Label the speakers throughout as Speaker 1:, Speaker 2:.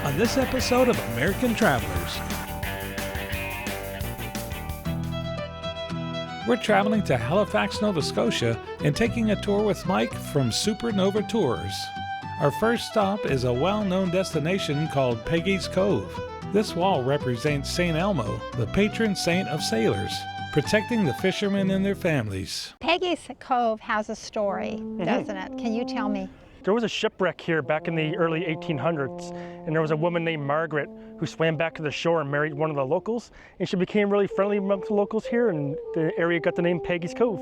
Speaker 1: on this episode of American Travelers. We're traveling to Halifax, Nova Scotia, and taking a tour with Mike from Supernova Tours. Our first stop is a well-known destination called Peggy's Cove. This wall represents St. Elmo, the patron saint of sailors, protecting the fishermen and their families.
Speaker 2: Peggy's Cove has a story, doesn't it? Can you tell me?
Speaker 3: There was a shipwreck here back in the early 1800s, and there was a woman named Margaret who swam back to the shore and married one of the locals, and she became really friendly amongst the locals here, and the area got the name Peggy's Cove.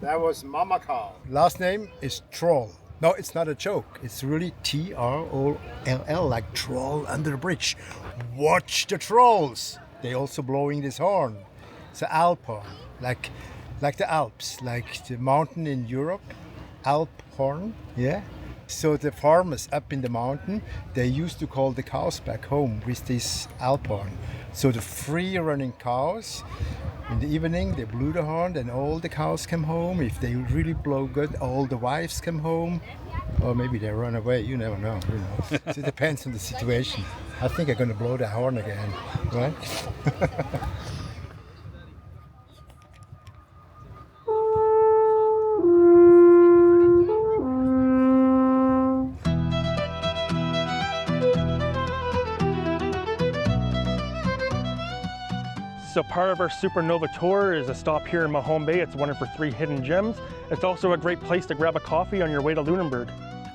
Speaker 4: That was Mama Cow. Last name is Troll. No, it's not a joke. It's really T-R-O-L-L, like troll under the bridge. Watch the trolls. They also blowing this horn. It's an Alp Horn, like the Alps, like the mountain in Europe. Alp Horn, yeah. So the farmers up in the mountain, they used to call the cows back home with this Alp Horn. So the free-running cows, in the evening, they blew the horn, and all the cows came home. If they really blow good, all the wives come home. Or maybe they run away, you never know. Who knows? So it depends on the situation. I think I'm going to blow the horn again, right?
Speaker 3: So part of our Supernova tour is a stop here in Mahome Bay. It's one of our 3 hidden gems. It's also a great place to grab a coffee on your way to Lunenburg.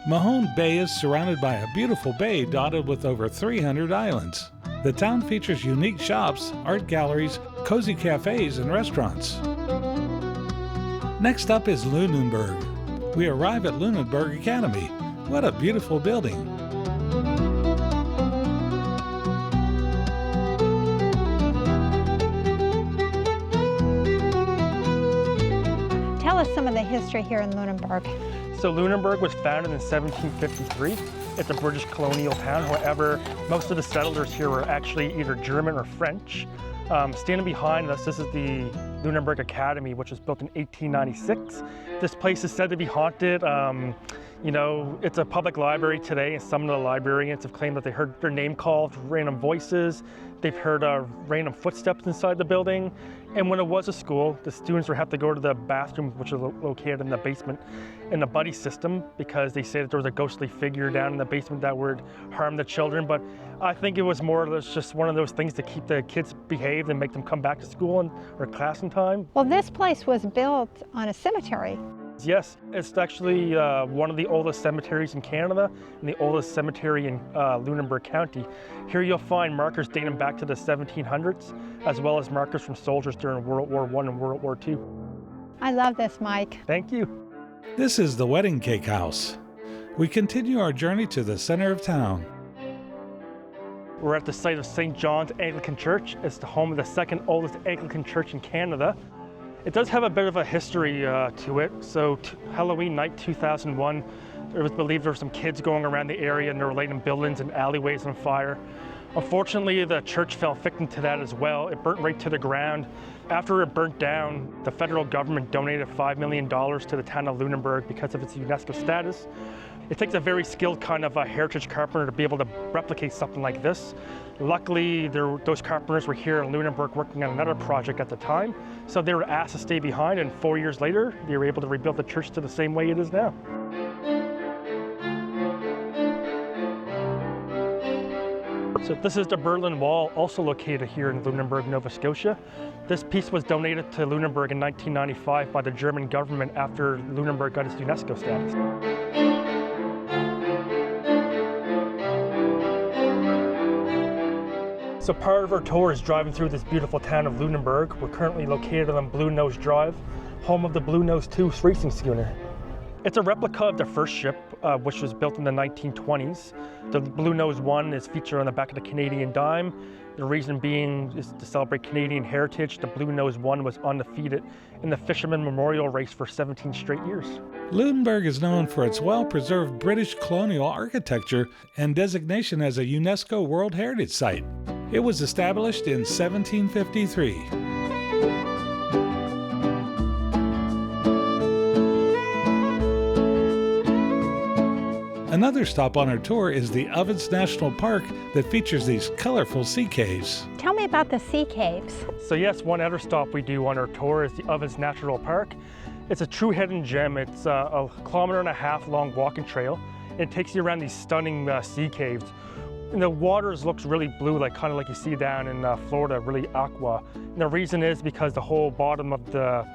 Speaker 1: Mahome Bay is surrounded by a beautiful bay dotted with over 300 islands. The town features unique shops, art galleries, cozy cafes, and restaurants. Next up is Lunenburg. We arrive at Lunenburg Academy. What a beautiful building.
Speaker 2: Tell us some of the history here in Lunenburg.
Speaker 3: So Lunenburg was founded in 1753. It's a British colonial town. However, most of the settlers here were actually either German or French. Standing behind us, this is the Lunenburg Academy, which was built in 1896. This place is said to be haunted. It's a public library today, and some of the librarians have claimed that they heard their name called, random voices. They've heard random footsteps inside the building. And when it was a school, the students would have to go to the bathrooms, which are located in the basement, in the buddy system, because they say that there was a ghostly figure down in the basement that would harm the children. But I think it was more or less just one of those things to keep the kids behaved and make them come back to school or class in time.
Speaker 2: Well, this place was built on a cemetery.
Speaker 3: Yes, it's actually one of the oldest cemeteries in Canada and the oldest cemetery in Lunenburg County. Here you'll find markers dating back to the 1700s, as well as markers from soldiers during World War I and World War II.
Speaker 2: I love this, Mike.
Speaker 3: Thank you.
Speaker 1: This is the Wedding Cake House. We continue our journey to the center of town.
Speaker 3: We're at the site of St. John's Anglican Church. It's the home of the second oldest Anglican church in Canada. It does have a bit of a history to it. So Halloween night 2001, it was believed there were some kids going around the area and they were lighting buildings and alleyways on fire. Unfortunately, the church fell victim to that as well. It burnt right to the ground. After it burnt down, the federal government donated $5 million to the town of Lunenburg because of its UNESCO status. It takes a very skilled kind of a heritage carpenter to be able to replicate something like this. Luckily, those carpenters were here in Lunenburg working on another project at the time, so they were asked to stay behind, and 4 years later, they were able to rebuild the church to the same way it is now. So this is the Berlin Wall, also located here in Lunenburg, Nova Scotia. This piece was donated to Lunenburg in 1995 by the German government after Lunenburg got its UNESCO status. So part of our tour is driving through this beautiful town of Lunenburg. We're currently located on Bluenose Drive, home of the Bluenose 2 racing schooner. It's a replica of the first ship, which was built in the 1920s. The Bluenose 1 is featured on the back of the Canadian dime. The reason being is to celebrate Canadian heritage. The Bluenose one was undefeated in the Fisherman Memorial Race for 17 straight years.
Speaker 1: Lunenburg is known for its well-preserved British colonial architecture and designation as a UNESCO World Heritage Site. It was established in 1753. Another stop on our tour is the Ovens National Park that features these colorful sea caves.
Speaker 2: Tell me about the sea caves.
Speaker 3: So yes, one other stop we do on our tour is the Ovens National Park. It's a true hidden gem. It's a 1.5 kilometer long walking trail. It takes you around these stunning sea caves. And the waters looks really blue, kind of like you see down in Florida, really aqua. And the reason is because the whole bottom of the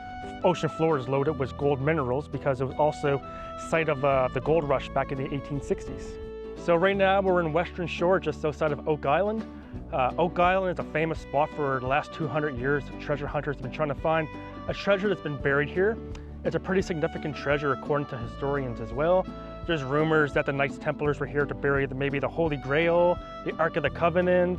Speaker 3: ocean floor is loaded with gold minerals, because it was also site of the gold rush back in the 1860s. So right now we're in Western Shore, just outside of Oak Island. Oak Island is a famous spot for the last 200 years. Treasure hunters have been trying to find a treasure that's been buried here. It's a pretty significant treasure according to historians as well. There's rumors that the Knights Templars were here to bury maybe the Holy Grail, the Ark of the Covenant.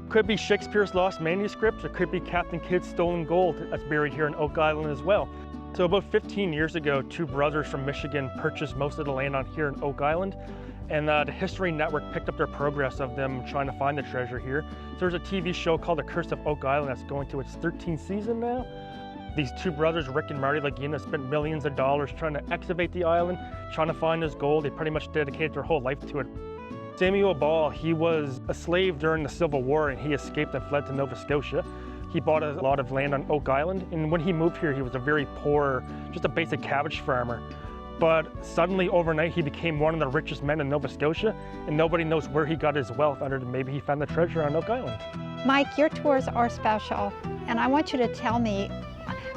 Speaker 3: Could be Shakespeare's lost manuscripts, or could be Captain Kidd's stolen gold that's buried here in Oak Island as well. So about 15 years ago, two brothers from Michigan purchased most of the land on here in Oak Island, and the History Network picked up their progress of them trying to find the treasure here. So there's a TV show called The Curse of Oak Island that's going to its 13th season now. These two brothers, Rick and Marty Lagina, spent millions of dollars trying to excavate the island, trying to find this gold. They pretty much dedicated their whole life to it. Samuel Ball, he was a slave during the Civil War, and he escaped and fled to Nova Scotia. He bought a lot of land on Oak Island, and when he moved here, he was a very poor, just a basic cabbage farmer. But suddenly, overnight, he became one of the richest men in Nova Scotia, and nobody knows where he got his wealth, other than maybe he found the treasure on Oak Island.
Speaker 2: Mike, your tours are special, and I want you to tell me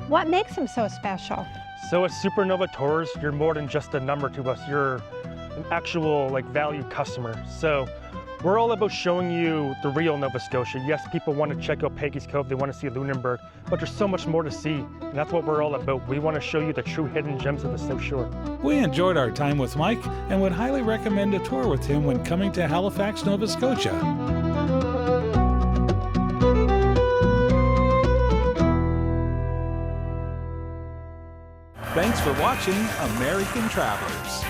Speaker 2: what makes them so special.
Speaker 3: So at Supernova Tours, you're more than just a number to us. You're an actual valued customer. So we're all about showing you the real Nova Scotia. Yes, people want to check out Peggy's Cove, they want to see Lunenburg, but there's so much more to see, and that's what we're all about. We want to show you the true hidden gems of the South Shore.
Speaker 1: We enjoyed our time with Mike and would highly recommend a tour with him when coming to Halifax, Nova Scotia. Thanks for watching American Travelers.